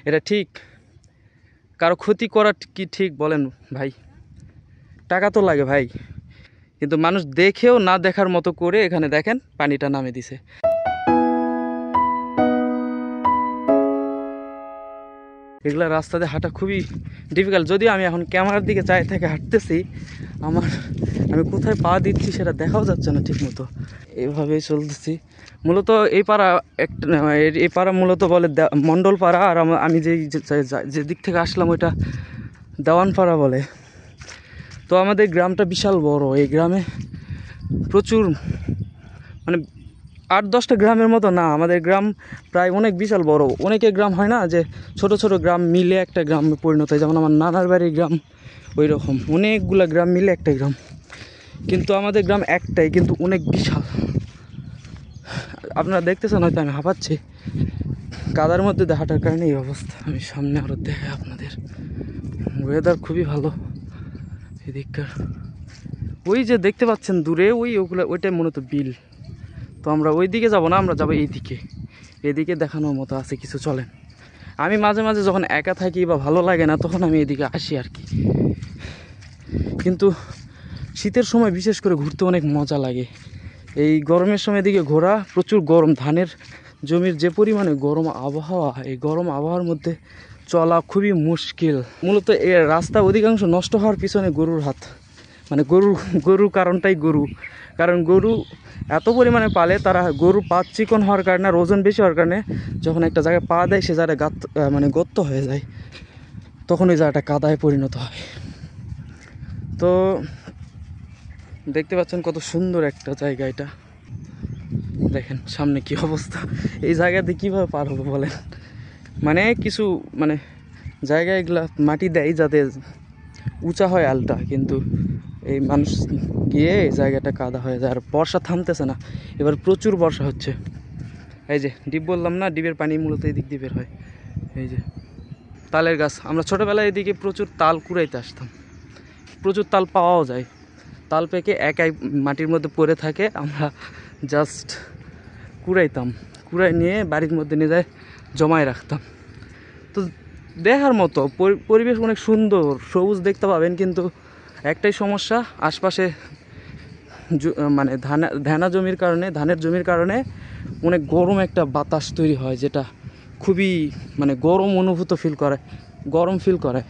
এটা ঠিক? কারো ক্ষতি করা কি ঠিক বলেন ভাই? টাকা তো লাগে ভাই, কিন্তু মানুষ দেখেও না দেখার মতো করে এখানে দেখেন পানিটা নামে দিছে। এগুলা রাস্তাতে হাঁটা খুবই ডিফিকাল্ট। যদিও আমি এখন ক্যামেরার দিকে চাই থেকে হাঁটতেছি, আমি কোথায় পা দিচ্ছি সেটা দেখাও যাচ্ছে না ঠিক মতো। এইভাবেই চলতেছি। মূলত এই পাড়া এই পাড়া মূলত বলে মণ্ডল পাড়া, আর আমি যে দিক থেকে আসলাম ওইটা দেওয়ান পাড়া বলে। তো আমাদের গ্রামটা বিশাল বড়। এই গ্রামে প্রচুর মানে 8-10টা গ্রামের মতো না, আমাদের গ্রাম প্রায় অনেক বিশাল বড়। অনেকে গ্রাম হয় না যে ছোট ছোট গ্রাম মিলে একটা গ্রামে পরিণত হয়, যেমন আমার নানার বাড়ির গ্রাম ওই রকম অনেকগুলা গ্রাম মিলে একটা গ্রাম। কিন্তু আমাদের গ্রাম একটাই, কিন্তু অনেক বিশাল। আপনারা দেখতেছেন হয়তো আমি হাঁপাচ্ছি, কাদার মধ্যে হাঁটার কারণে এই অবস্থা। আমি সামনে আরও দেখাই আপনাদের। ওয়েদার খুবই ভালো এদিককার। ওই যে দেখতে পাচ্ছেন দূরে ওইটাই মূলত বিল। তো আমরা ওই দিকে যাবো না, আমরা যাবো এইদিকে। এদিকে দেখানোর মতো আছে কিছু, চলেন। আমি মাঝে মাঝে যখন একা থাকি বা ভালো লাগে না তখন আমি এদিকে আসি আর কি। কিন্তু শীতের সময় বিশেষ করে ঘুরতে অনেক মজা লাগে। এই গরমের সময় এদিকে ঘোরা প্রচুর গরম, ধানের জমির যে পরিমাণে গরম আবহাওয়া, এই গরম আবহাওয়ার মধ্যে চলা খুবই মুশকিল। মূলত এর রাস্তা অধিকাংশ নষ্ট হওয়ার পিছনে গরুর হাত। মানে গরুর কারণটাই কারণ গরু এত পরিমাণে পালে, তারা গরু পা চিকন হওয়ার কারণে আর ওজন বেশি হওয়ার কারণে যখন একটা জায়গায় পা দেয় সে জায়গায় গর্ত হয়ে যায়, তখন ওই জায়গাটা কাদায় পরিণত হয়। তো দেখতে পাচ্ছেন কত সুন্দর একটা জায়গা এটা। দেখেন সামনে কি অবস্থা, এই জায়গাতে কীভাবে পার হবে বলেন? মানে কিছু জায়গায় এগুলা মাটি দেয় যাতে উঁচা হয় আলটা, কিন্তু এই মানুষ গিয়ে এই জায়গাটা কাদা হয়ে যায়। আর বর্ষা থামতেছে না, এবার প্রচুর বর্ষা হচ্ছে। এই যে ডিপ বললাম না, ডিপের পানি মূলত এই দিক দিয়ে বের হয়। এই যে তালের গাছ, আমরা ছোটোবেলায় এদিকে প্রচুর তাল কুড়াইতে আসতাম, প্রচুর তাল পাওয়াও যায়। তাল পেকে একাই মাটির মধ্যে পড়ে থাকে, আমরা জাস্ট কুড়াই নিয়ে বাড়ির মধ্যে নিয়ে যায় জমায় রাখতাম। তো দেখার মতো পরিবেশ অনেক সুন্দর, সবুজ দেখতে পাবেন, কিন্তু একটাই সমস্যা, আশপাশে ধানের জমির কারণে অনেক গরম একটা বাতাস তৈরি হয়, যেটা খুবই গরম ফিল করে।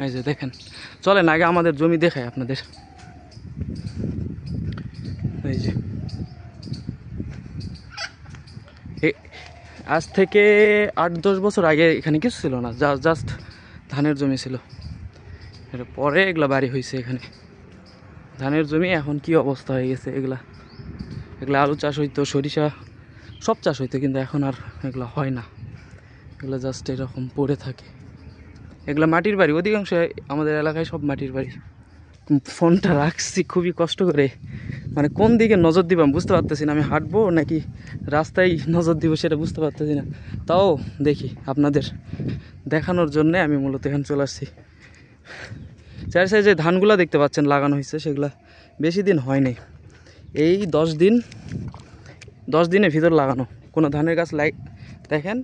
এই যে দেখেন, চলেন আগে আমাদের জমি দেখাই আপনাদের। এই যে আজ থেকে 8-10 বছর আগে এখানে কিছু ছিল না, জাস্ট ধানের জমি ছিল। এর পরে এগুলা বাড়ি হয়েছে এখানে। ধানের জমি এখন কি অবস্থা হয়ে গেছে, এগুলা আলু চাষ হইতো, সরিষা সব চাষ হইতো, কিন্তু এখন আর এগুলা হয় না। এগুলো জাস্ট এরকম পড়ে থাকে। এগুলা মাটির বাড়ি, অধিকাংশ আমাদের এলাকায় সব মাটির বাড়ি। ফোনটা রাখছি খুবই কষ্ট করে, কোন দিকে নজর দিবাম বুঝতে পারতেছি না। আমি হাঁটবো নাকি রাস্তায় নজর দিব সেটা বুঝতে পারতেছি না। তাও দেখি আপনাদের দেখানোর জন্যে আমি মূলত এখানে চলে আসছি। চার সাইডে যে ধানগুলা দেখতে পাচ্ছেন লাগানো হয়েছে, সেগুলা বেশি দিন হয় নাই, এই 10 দিনের ভিতর লাগানো। কোনো ধানের গাছ দেখেন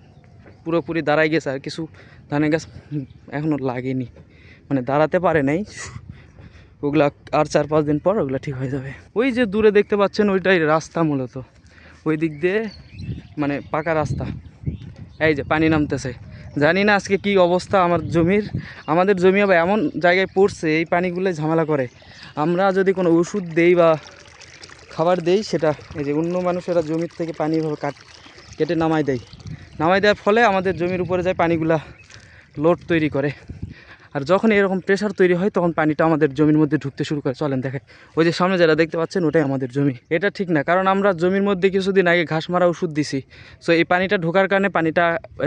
পুরোপুরি দাঁড়াই গেছে, আর কিছু ধানের গাছ এখনও লাগেনি, দাঁড়াতে পারে নাই। ওগুলা আর 4-5 দিন পর ওগুলা ঠিক হয়ে যাবে। ওই যে দূরে দেখতে পাচ্ছেন ওইটাই রাস্তা, মূলত ওই দিক দিয়ে পাকা রাস্তা। এই যে পানি নামতেছে, জানি না আজকে কি অবস্থা আমাদের জমি আবার এমন জায়গায় পড়ছে, এই পানিগুলো ঝামেলা করে। আমরা যদি কোনো ওষুধ দেই বা খাবার দেই, সেটা এই যে অন্য মানুষেরা জমির থেকে পানি এভাবে কেটে নামাই দেওয়ার ফলে আমাদের জমির উপরে যায়, পানিগুলা লোড তৈরি করে। আর যখন এরকম প্রেশার তৈরি হয় তখন পানিটা আমাদের জমির মধ্যে ঢুকতে শুরু করে। চলেন দেখেন, ওই যে সামনে যারা দেখতে পাচ্ছেন ওটাই আমাদের জমি। এটা ঠিক না, কারণ আমরা জমির মধ্যে কিছুদিন আগে ঘাস মারা ওষুধ দিছি। সো এই পানিটা ঢোকার কারণে পানিটা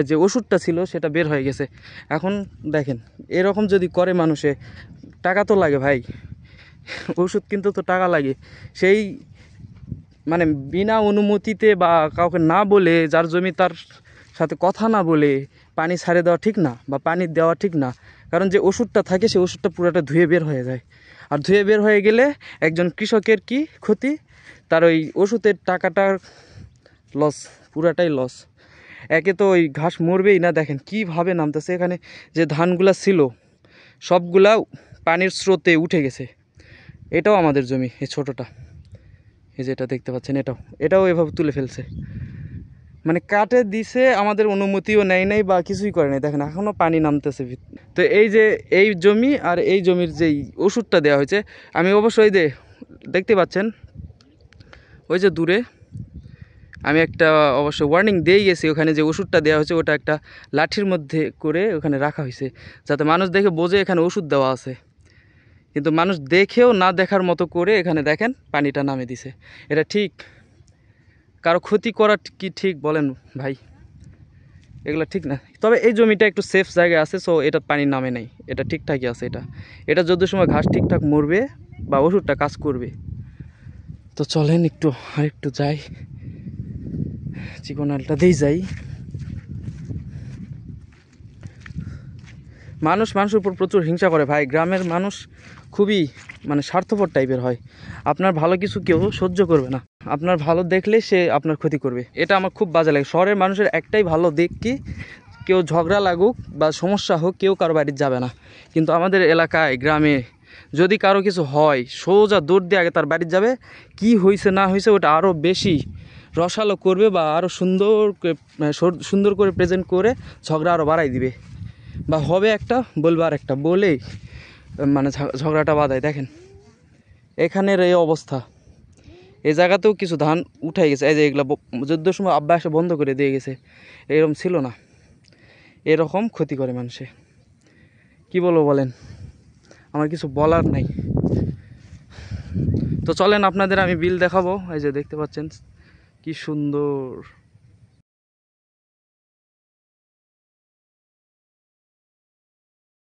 যে ওষুধটা ছিল সেটা বের হয়ে গেছে। এখন দেখেন এরকম যদি করে মানুষে, টাকা তো লাগে ভাই, ওষুধ কিন্তু তো টাকা লাগে। সেই বিনা অনুমতিতে বা কাউকে না বলে, যার জমি তার সাথে কথা না বলে পানি ছাড়ে দেওয়া ঠিক না, বা পানি দেওয়া ঠিক না। কারণ যে ওষুধটা থাকে সেই ওষুধটা পুরোটা ধুয়ে বের হয়ে যায়, আর ধুয়ে বের হয়ে গেলে একজন কৃষকের কি ক্ষতি, তার ওই ওষুধের টাকাটার লস, পুরাটাই লস। একে তো ওই ঘাস মরবেই না, দেখেন কীভাবে নামতেছে। এখানে যে ধানগুলা ছিল সবগুলা পানির স্রোতে উঠে গেছে। এটাও আমাদের জমি, এই ছোটোটা, এই যে এটা দেখতে পাচ্ছেন, এটাও এভাবে তুলে ফেলছে। মানে কাটে দিছে, আমাদের অনুমতিও নেয় নাই বা কিছুই করে নাই। দেখেন এখনও পানি নামতেছে। তো এই যে এই জমি আর এই জমির যেই ওষুধটা দেওয়া হয়েছে, আমি অবশ্যই দেখতে পাচ্ছেন ওই যে দূরে আমি একটা অবশ্য ওয়ার্নিং দিয়ে গেছি। ওখানে যে ওষুধটা দেওয়া হয়েছে ওটা একটা লাঠির মধ্যে করে ওখানে রাখা হয়েছে, যাতে মানুষ দেখে বোঝে এখানে ওষুধ দেওয়া আছে। কিন্তু মানুষ দেখেও না দেখার মতো করে এখানে দেখেন পানিটা নামে দিছে। এটা ঠিক? কারো ক্ষতি করা কি ঠিক বলেন ভাই? এগুলো ঠিক না। তবে এই জমিটা একটু সেফ জায়গায় আছে, সো এটা পানির নামে নেই, এটা ঠিকঠাকই আছে। এটা যত সময় ঘাস ঠিকঠাক মরবে বা ওষুধটা কাজ করবে। তো চলেন আরেকটু যাই, চিকনালটা দিয়ে যাই। মানুষের উপর প্রচুর হিংসা করে ভাই। গ্রামের মানুষ খুবই মানে স্বার্থপর টাইপের হয়। আপনার ভালো কিছু কেউ সহ্য করবে না, আপনার ভালো দেখলে সে আপনার ক্ষতি করবে। এটা আমার খুব বাজে লাগে। শহরের মানুষের একটাই ভালো দিক কি, কেউ ঝগড়া লাগুক বা সমস্যা হোক কেউ কারো বাড়িতে যাবে না। কিন্তু আমাদের এলাকায় গ্রামে যদি কারো কিছু হয় সোজা দৌড় দিয়ে আগে তার বাড়িতে যাবে, কি হয়েছে না হয়েছে ওটা আরও বেশি রসালো করবে বা আরও সুন্দর করে প্রেজেন্ট করে ঝগড়া আরও বাড়াই দিবে। বা হবে একটা বলবে আর একটা বলেই মানে ঝগড়াটা বাঁধায়। দেখেন এখানের এই অবস্থা। এই জায়গাতেও কিছু ধান উঠাই গেছে, এই যে এগুলো যুদ্ধের সময় আব্বা এসে বন্ধ করে দিয়ে গেছে। এরকম ছিল না, এরকম ক্ষতি করে মানুষে। কি বলবো বলেন, আমার কিছু বলার নাই। তো চলেন আপনাদের আমি বিল দেখাবো। এই যে দেখতে পাচ্ছেন কি সুন্দর